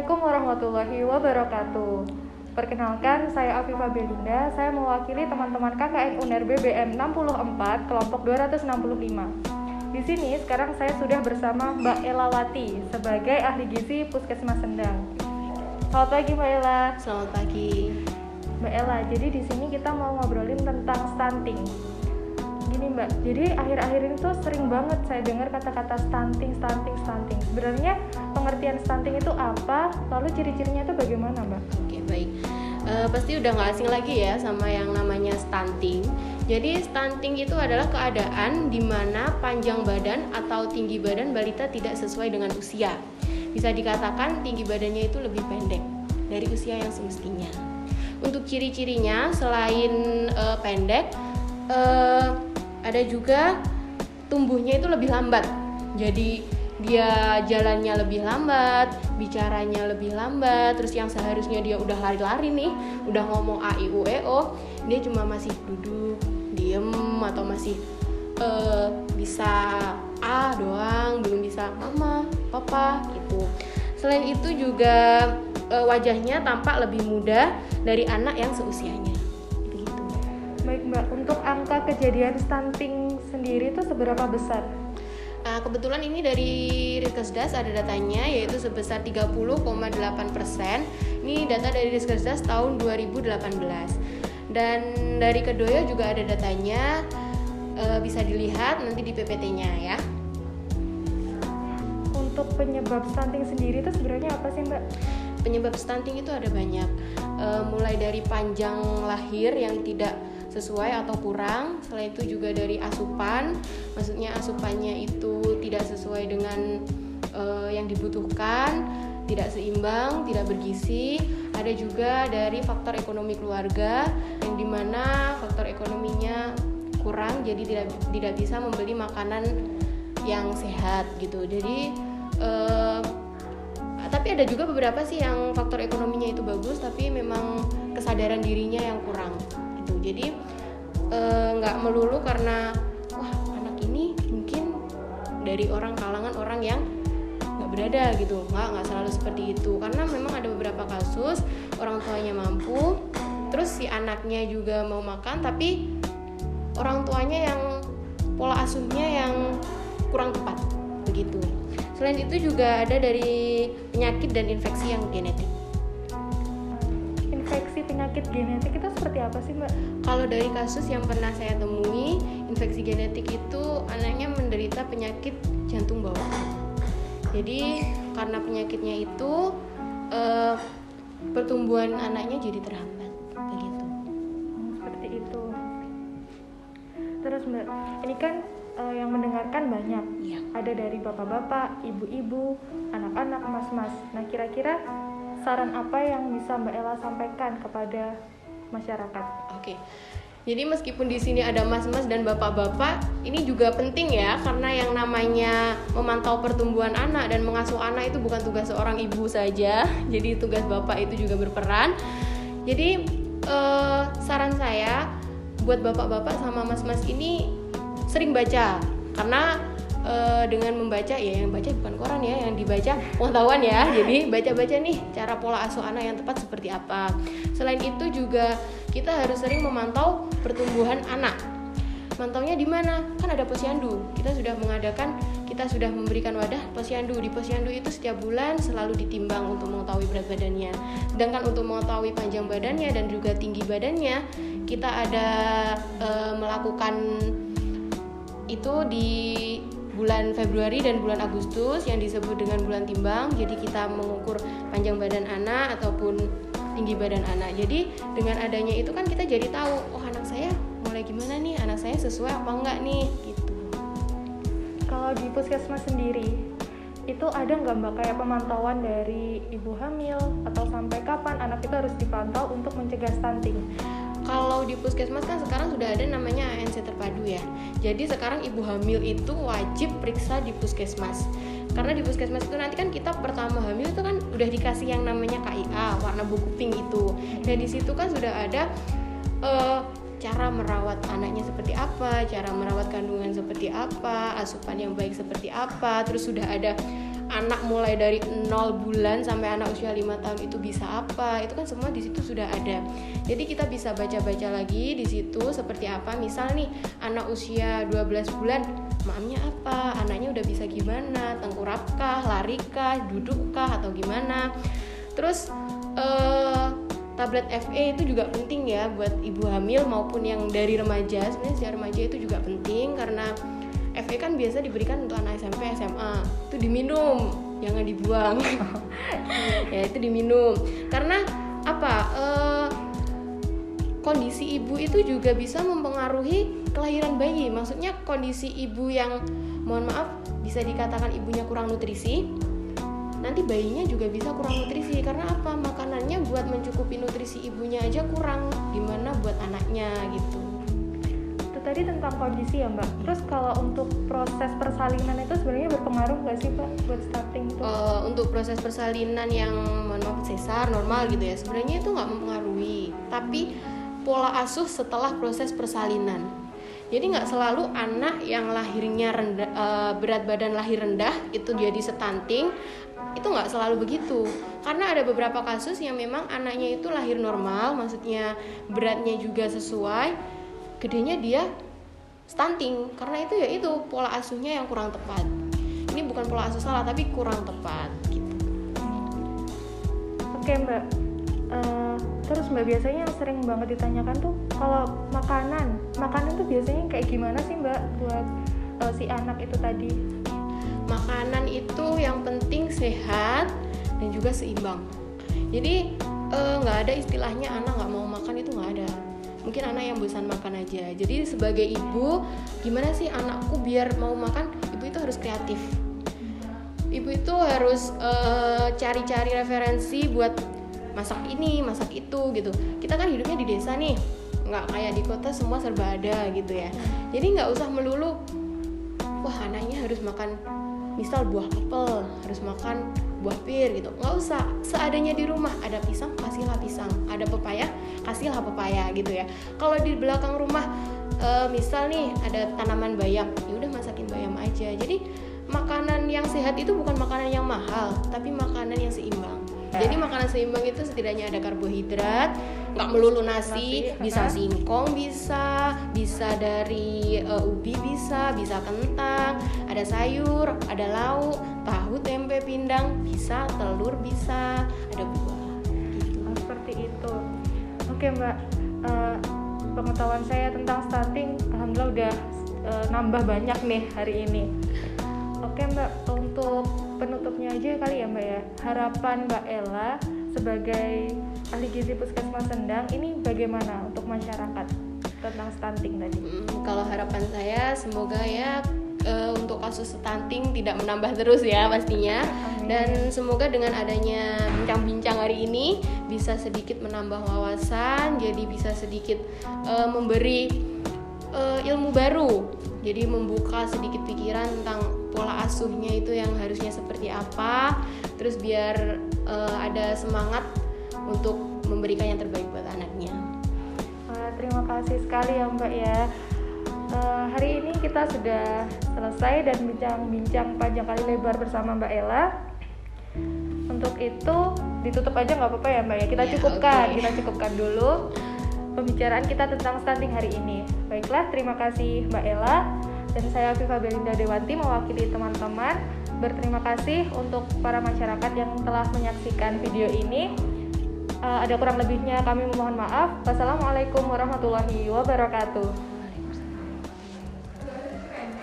Assalamualaikum warahmatullahi wabarakatuh. Perkenalkan, saya Afifah Belinda. Saya mewakili teman-teman KKN UNER BBM 64 kelompok 265. Di sini sekarang saya sudah bersama Mbak Elawati sebagai ahli gizi Puskesmas Sendang. Selamat pagi Mbak Ela. Selamat pagi. Mbak Ela, jadi di sini kita mau ngobrolin tentang stunting. Gini Mbak, jadi akhir-akhir ini tuh sering banget saya dengar kata-kata stunting. Sebenarnya pengertian stunting itu apa? Lalu ciri-cirinya itu bagaimana Mbak? Oke, baik. Pasti udah nggak asing lagi ya sama yang namanya stunting. Jadi stunting itu adalah keadaan di mana panjang badan atau tinggi badan balita tidak sesuai dengan usia. Bisa dikatakan tinggi badannya itu lebih pendek dari usia yang semestinya. Untuk ciri-cirinya selain pendek, ada juga tumbuhnya itu lebih lambat. Jadi dia jalannya lebih lambat, bicaranya lebih lambat. Terus yang seharusnya dia udah lari-lari nih, udah ngomong a i u e o, dia cuma masih duduk, diem, atau masih bisa a doang, belum bisa mama, papa gitu. Selain itu juga wajahnya tampak lebih muda dari anak yang seusianya. Baik Mbak, untuk angka kejadian stunting sendiri itu seberapa besar? Kebetulan ini dari Riskesdas ada datanya, yaitu sebesar 30,8%. Ini data dari Riskesdas tahun 2018. Dan dari Kedoyo juga ada datanya, bisa dilihat nanti di PPT-nya ya. Untuk penyebab stunting sendiri itu sebenarnya apa sih Mbak? Penyebab stunting itu ada banyak, mulai dari panjang lahir yang tidak sesuai atau kurang. Selain itu juga dari asupan, maksudnya asupannya itu tidak sesuai dengan yang dibutuhkan, tidak seimbang, tidak bergizi. Ada juga dari faktor ekonomi keluarga, yang dimana faktor ekonominya kurang, jadi tidak bisa membeli makanan yang sehat gitu. Jadi tapi ada juga beberapa sih yang faktor ekonominya itu bagus, tapi memang kesadaran dirinya yang kurang gitu. Jadi nggak melulu karena wah anak ini mungkin dari kalangan orang yang nggak berada gitu, nggak selalu seperti itu. Karena memang ada beberapa kasus orang tuanya mampu, terus si anaknya juga mau makan, tapi orang tuanya yang pola asuhnya yang kurang tepat begitu. Selain itu juga ada dari penyakit dan infeksi yang genetik. Infeksi penyakit genetik itu seperti apa sih Mbak? Kalau dari kasus yang pernah saya temui, infeksi genetik itu anaknya menderita penyakit jantung bawaan. Jadi karena penyakitnya itu pertumbuhan anaknya jadi terhambat begitu. Seperti itu. Terus Mbak, ini kan yang mendengarkan banyak, ya. Ada dari bapak-bapak, ibu-ibu, anak-anak, mas-mas. Nah kira-kira saran apa yang bisa Mbak Ella sampaikan kepada masyarakat? Oke. Jadi meskipun di sini ada mas-mas dan bapak-bapak, ini juga penting ya, karena yang namanya memantau pertumbuhan anak dan mengasuh anak itu bukan tugas seorang ibu saja. Jadi tugas bapak itu juga berperan. Jadi saran saya buat bapak-bapak sama mas-mas ini sering baca, karena dengan membaca ya, yang baca bukan koran ya, yang dibaca pengetahuan ya. Jadi baca-baca nih cara pola asuh anak yang tepat seperti apa. Selain itu juga kita harus sering memantau pertumbuhan anak. Mantaunya di mana? Kan ada posyandu. Kita sudah memberikan wadah posyandu. Di posyandu itu setiap bulan selalu ditimbang untuk mengetahui berat badannya. Sedangkan untuk mengetahui panjang badannya dan juga tinggi badannya, kita ada melakukan itu di bulan Februari dan bulan Agustus yang disebut dengan bulan timbang. Jadi kita mengukur panjang badan anak ataupun tinggi badan anak. Jadi dengan adanya itu kan kita jadi tahu, oh anak saya mulai gimana nih, anak saya sesuai apa enggak nih gitu. Kalau di puskesmas sendiri itu ada nggak Mbak kayak pemantauan dari ibu hamil atau sampai kapan anak itu harus dipantau untuk mencegah stunting? Kalau di puskesmas kan sekarang sudah ada namanya ANC terpadu ya. Jadi sekarang ibu hamil itu wajib periksa di puskesmas. Karena di puskesmas itu nanti kan kita pertama hamil itu kan udah dikasih yang namanya KIA warna buku pink itu. Dan di situ kan sudah ada cara merawat anaknya seperti apa, cara merawat kandungan seperti apa, asupan yang baik seperti apa. Terus sudah ada anak mulai dari 0 bulan sampai anak usia 5 tahun itu bisa apa, itu kan semua di situ sudah ada. Jadi kita bisa baca-baca lagi di situ seperti apa. Misal nih anak usia 12 bulan maamnya apa, anaknya udah bisa gimana, tengkurapkah, larikah, dudukkah atau gimana. Terus tablet FE itu juga penting ya buat ibu hamil maupun yang dari remaja. Sebenarnya sejak remaja itu juga penting karena FE kan biasa diberikan untuk anak SMP, SMA. Itu diminum, jangan dibuang. Ya itu diminum. Karena apa? Kondisi ibu itu juga bisa mempengaruhi kelahiran bayi. Maksudnya kondisi ibu yang mohon maaf bisa dikatakan ibunya kurang nutrisi, nanti bayinya juga bisa kurang nutrisi. Karena apa? Makanannya buat mencukupi nutrisi ibunya aja kurang, gimana buat anaknya gitu. Itu tadi tentang kondisi ya Mbak. Terus kalau untuk proses persalinan itu sebenarnya berpengaruh nggak sih Mbak buat starting itu? Untuk proses persalinan yang mohon maaf sesar normal gitu ya, sebenarnya itu nggak mempengaruhi. Tapi pola asuh setelah proses persalinan. Jadi nggak selalu anak yang lahirnya rendah, berat badan lahir rendah itu jadi stunting, itu nggak selalu begitu. Karena ada beberapa kasus yang memang anaknya itu lahir normal, maksudnya beratnya juga sesuai, gedenya dia stunting. Karena itu ya itu pola asuhnya yang kurang tepat. Ini bukan pola asuh salah, tapi kurang tepat gitu. Oke Mbak. Terus Mbak biasanya yang sering banget ditanyakan tuh kalau makanan tuh biasanya kayak gimana sih Mbak buat si anak itu tadi? Makanan itu yang penting sehat dan juga seimbang. Jadi nggak ada istilahnya anak nggak mau makan, itu nggak ada. Mungkin anak yang bosan makan aja. Jadi sebagai ibu, gimana sih anakku biar mau makan? Ibu itu harus kreatif. Ibu itu harus cari-cari referensi buat masak ini, masak itu gitu. Kita kan hidupnya di desa nih, nggak kayak di kota semua serba ada gitu ya. Jadi nggak usah melulu, wah anaknya harus makan misal buah apel, harus makan buah pir gitu. Nggak usah, seadanya di rumah. Ada pisang, kasihlah pisang. Ada pepaya, kasihlah pepaya gitu ya. Kalau di belakang rumah misal nih ada tanaman bayam, ya udah masakin bayam aja. Jadi makanan yang sehat itu bukan makanan yang mahal, tapi makanan yang seimbang. Jadi makanan seimbang itu setidaknya ada karbohidrat, nggak melulu nasi, bisa singkong, bisa dari ubi, bisa kentang, ada sayur, ada lauk, tahu, tempe, pindang, bisa telur, bisa ada buah. Gitu. Seperti itu. Oke Mbak, pengetahuan saya tentang stunting alhamdulillah udah nambah banyak nih hari ini. Oke Mbak, untuk penutupnya aja kali ya Mbak ya, harapan Mbak Ella sebagai ahli gizi Puskesmas Sendang ini bagaimana untuk masyarakat tentang stunting tadi? Kalau harapan saya semoga ya untuk kasus stunting tidak menambah terus ya pastinya. Amin. Dan semoga dengan adanya bincang-bincang hari ini bisa sedikit menambah wawasan, jadi bisa sedikit memberi ilmu baru, jadi membuka sedikit pikiran tentang pola asuhnya itu yang harusnya seperti apa, terus biar ada semangat untuk memberikan yang terbaik buat anaknya. Terima kasih sekali ya Mbak ya. Hari ini kita sudah selesai dan bincang-bincang panjang kali lebar bersama Mbak Ella. Untuk itu ditutup aja nggak apa-apa ya Mbak ya, kita cukupkan dulu pembicaraan kita tentang stunting hari ini. Baiklah, terima kasih Mbak Ella. Dan saya Afifa Belinda Dewanti mewakili teman-teman. Berterima kasih untuk para masyarakat yang telah menyaksikan video ini. Ada kurang lebihnya kami mohon maaf. Wassalamualaikum warahmatullahi wabarakatuh.